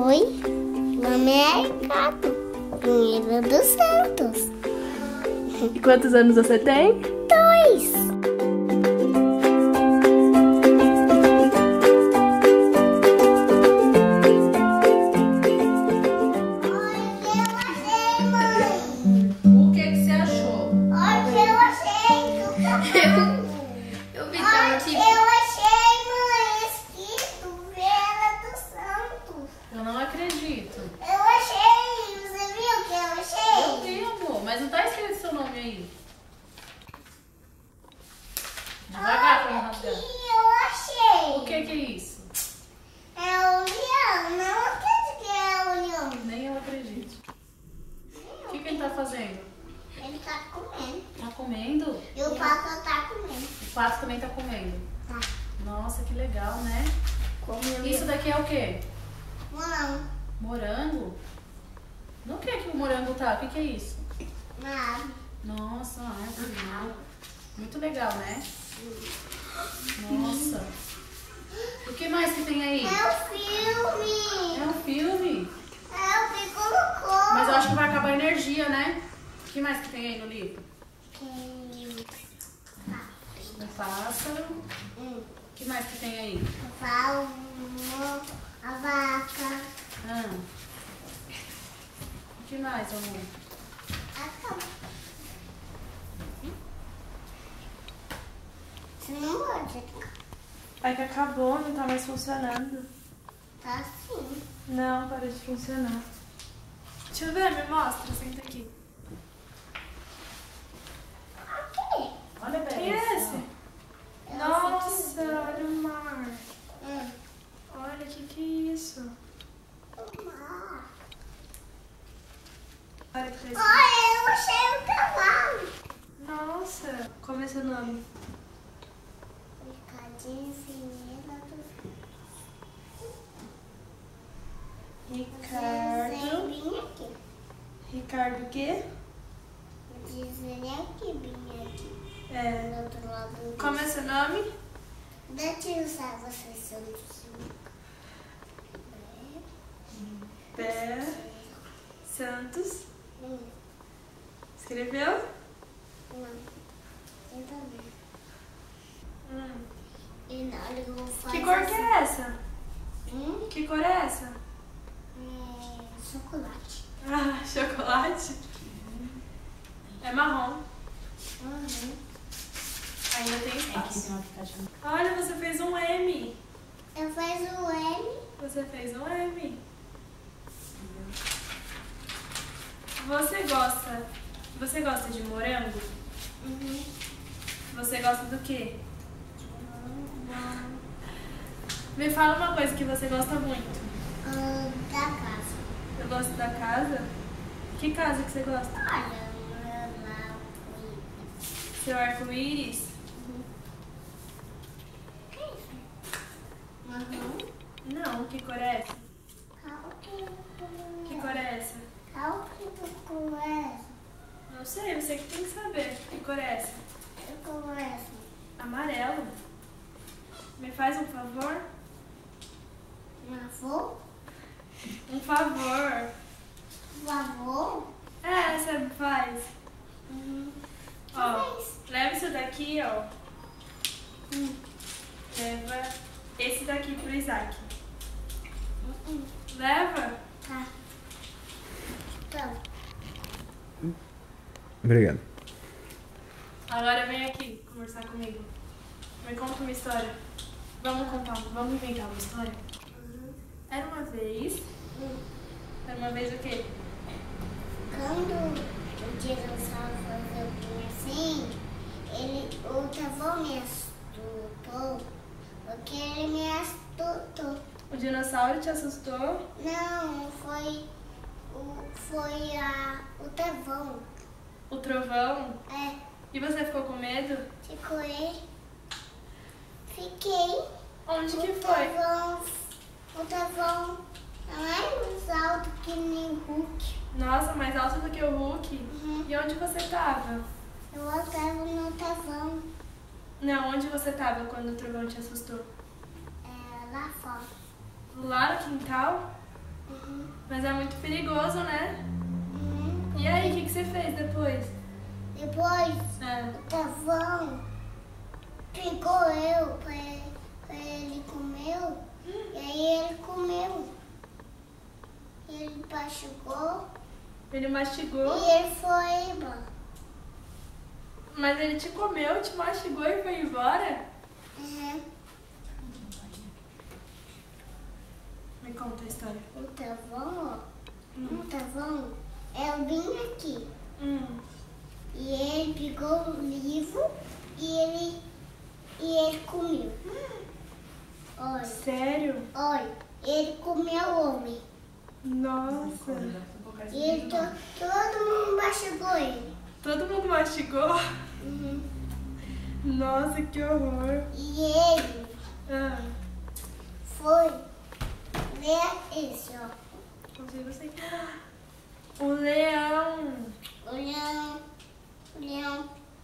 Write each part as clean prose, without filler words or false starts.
Oi, meu nome é Ricardo Pinheiro dos Santos. E quantos anos você tem? 2. Mas não tá escrito seu nome aí. Devagar pra não rasgar. Eu achei. O que é isso? É o leão. Não acredito que é o leão. Nem eu acredito. O que ele tá fazendo? Ele tá comendo. Tá comendo? E o pato tá comendo. O pato também tá comendo. Tá. Nossa, que legal, né? Isso daqui é o quê? Morango. Morango? No que o morango tá? O que é isso? Na árvore. Nossa, árvore. Muito legal, né? Nossa. O que mais que tem aí? É o filme. É um filme? É o que colocou. Mas eu acho que vai acabar a energia, né? O que mais que tem aí no livro? Um pássaro. O que mais que tem aí? O palmo, a vaca. O que mais, amor? Você não pode. É que acabou, não tá mais funcionando. Tá sim. Não, parou de funcionar. Deixa eu ver, me mostra, senta aqui. Aqui. Olha bem. Quem é esse? Nossa, olha o mar. Olha, que é isso? Olha que tá Olha, eu achei o cavalo. Nossa, como é seu nome? Ricardinho Pinheiro dos Ricardo. Bem aqui. Ricardo o quê? Desenhei aqui, bem aqui. É. Do outro lado. Como é seu nome? Deixa eu usar vocês juntos. Bé Santos. Escreveu? Não. Eu também. Hum. E na hora eu vou fazer. Que cor que é essa? Que cor é essa? É chocolate. Ah, chocolate? É marrom. Ainda tem espaço. Olha, você fez um M. Eu fiz o M. Você fez um M. Você gosta de morango? Você gosta do quê? Me fala uma coisa que você gosta muito. Da casa. Eu gosto da casa? Que casa que você gosta? Olha, lá o Seu arco-íris? que é isso? Não, que cor é essa? Que cor é essa? Qual que cor é essa? Não sei, você que tem que saber. Que cor é essa? Que cor é essa? Amarelo. Me faz um favor? Avô? Um favor. Avô? É, você faz. Ó, fez? leva isso daqui, ó. Leva esse daqui pro Isaac. Leva? Tá. Então. Obrigado. Agora vem aqui conversar comigo. Me conta uma história. Vamos inventar uma história? Era uma vez. Era uma vez o quê? Quando o dinossauro foi bem assim, o tavão me assustou, porque ele me assustou. O dinossauro te assustou? Não, foi o tavão. O trovão? É, E você ficou com medo? ficou ele. Fiquei. Onde que foi? O tavão é mais alto que nem o Hulk. Nossa, mais alto do que o Hulk? E onde você tava? Eu estava no tavão, Não, onde você tava quando o trovão te assustou? lá fora. Lá no quintal? Mas é muito perigoso, né? E aí, o que você fez depois? Depois, o Tavão pegou eu pra ele comer. E aí ele comeu. Ele mastigou. Ele mastigou? E ele foi embora. Mas ele te comeu, te mastigou e foi embora? Me conta a história. O Tavão, eu vim aqui. E ele pegou o livro e ele comeu. Olha. Sério? Olha, ele comeu o homem. Nossa. E ele, todo mundo mastigou ele. Todo mundo mastigou? Nossa, que horror. E ele foi ler esse, ó. Consigo sei que era. O leão. O leão.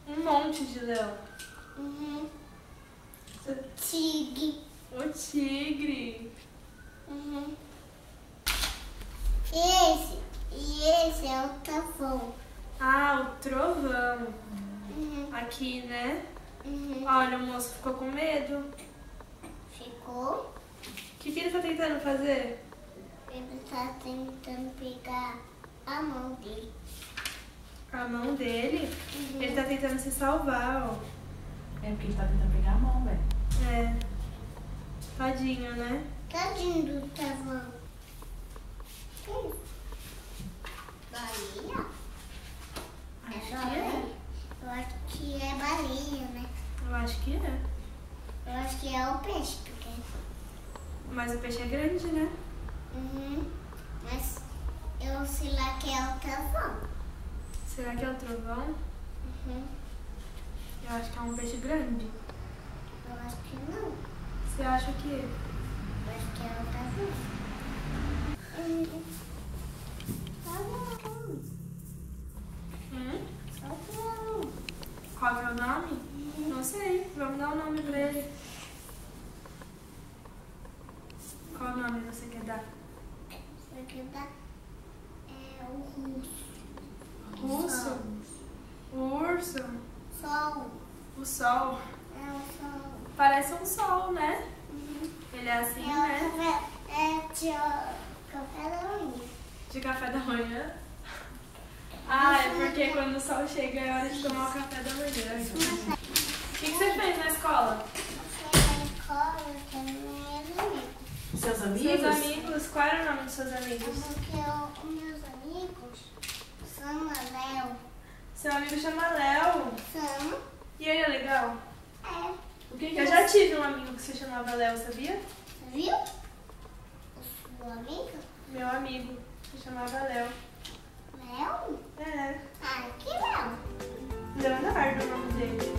Um monte de leão. Tigre. O tigre. Esse é o Tavão. Ah, o trovão. Aqui, né? Olha, o moço ficou com medo. Ficou. O que ele tá tentando fazer? Ele tá tentando pegar a mão dele. A mão dele? Ele tá tentando se salvar, ó. É porque ele tá tentando pegar a mão, velho. É. Tadinho, né? Tadinho do Tavão. Baleia? Acho que é. Eu acho que é baleia, né? Eu acho que é. Eu acho que é o peixe, porque... Mas o peixe é grande, né? Mas eu sei lá que é o Tavão. Será que é o trovão? Eu acho que é um peixe grande. Eu acho que não. Você acha que é? Eu acho que é o Tavão. Tavão. Qual que é o nome? Não sei. Vamos dar um nome pra ele. Qual nome você quer dar? Isso aqui dá... É o russo. Urso? O urso? Sol. O sol? É o sol. Parece um sol, né? Ele é assim, né? De café da manhã. De café da manhã? Ah, é porque quando o sol chega é hora de tomar o café da manhã. O que você fez na escola? Eu fui na escola com meus amigos. Seus amigos? Seus amigos? Qual era o nome dos seus amigos? Porque os meus amigos são Léo. Seu amigo chama Léo. São. E ele é legal? É. O que Eu já tive um amigo que se chamava Léo, sabia? Viu? O seu amigo? Meu amigo se chamava Léo. Léo? É. Ah, que Léo? Leonardo é o nome dele.